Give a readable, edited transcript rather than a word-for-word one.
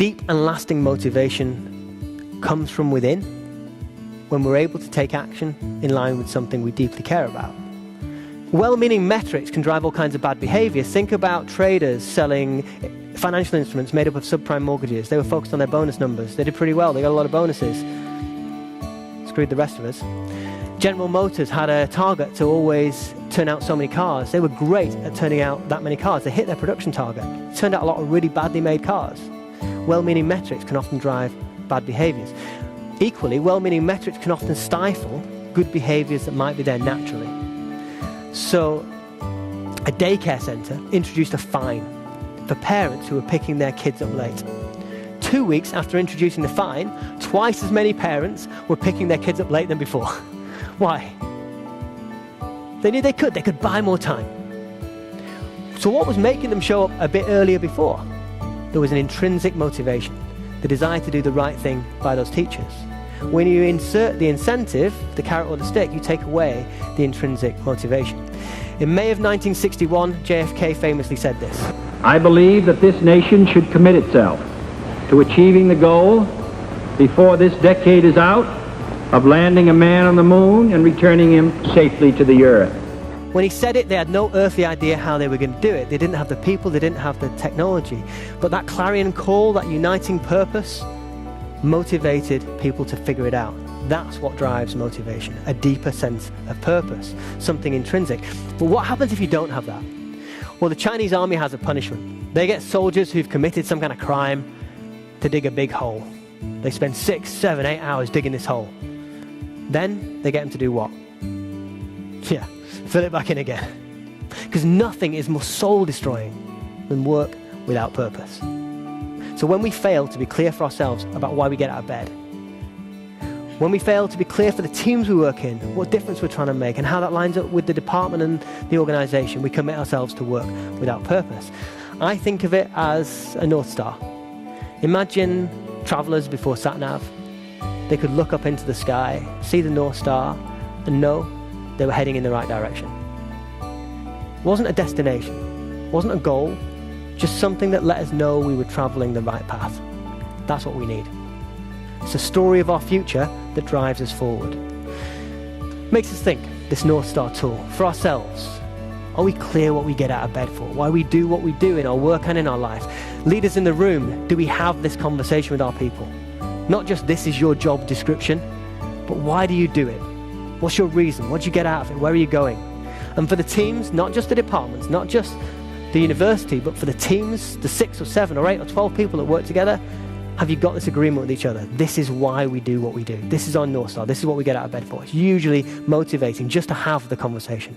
Deep and lasting motivation comes from within when we're able to take action in line with something we deeply care about. Well-meaning metrics can drive all kinds of bad behavior. Think about traders selling financial instruments made up of subprime mortgages. They were focused on their bonus numbers. They did pretty well. They got a lot of bonuses. Screwed the rest of us. General Motors had a target to always turn out so many cars. They were great at turning out that many cars. They hit their production target. It turned out a lot of really badly made cars. Well-meaning metrics can often drive bad behaviors. Equally, well-meaning metrics can often stifle good behaviors that might be there naturally. So, a daycare centre introduced a fine for parents who were picking their kids up late. 2 weeks after introducing the fine, twice as many parents were picking their kids up late than before. Why? They knew they could buy more time. So what was making them show up a bit earlier before? There was an intrinsic motivation, the desire to do the right thing by those teachers. When you insert the incentive, the carrot or the stick, you take away the intrinsic motivation. In May of 1961, JFK famously said this: I believe that this nation should commit itself to achieving the goal before this decade is out of landing a man on the moon and returning him safely to the earth. When he said it, they had no earthly idea how they were going to do it. They didn't have the people, they didn't have the technology. But that clarion call, that uniting purpose, motivated people to figure it out. That's what drives motivation, a deeper sense of purpose, something intrinsic. But what happens if you don't have that? Well, the Chinese army has a punishment. They get soldiers who've committed some kind of crime to dig a big hole. They spend 6, 7, 8 hours digging this hole. Then they get them to do what? Yeah, fill it back in again. Because nothing is more soul-destroying than work without purpose. So when we fail to be clear for ourselves about why we get out of bed, when we fail to be clear for the teams we work in, what difference we're trying to make and how that lines up with the department and the organization, we commit ourselves to work without purpose. I think of it as a North Star. Imagine travelers before sat-nav. They could look up into the sky, see the North Star, and know they were heading in the right direction. It wasn't a destination, it wasn't a goal, just something that let us know we were traveling the right path. That's what we need. It's a story of our future that drives us forward. Makes us think, this North Star tool, for ourselves. Are we clear what we get out of bed for? Why we do what we do in our work and in our life? Leaders in the room, do we have this conversation with our people? Not just this is your job description, but why do you do it? What's your reason? What do you get out of it? Where are you going? And for the teams, not just the departments, not just the university, but for the teams, the 6 or 7 or 8 or 12 people that work together, have you got this agreement with each other? This is why we do what we do. This is our North Star. This is what we get out of bed for. It's usually motivating just to have the conversation.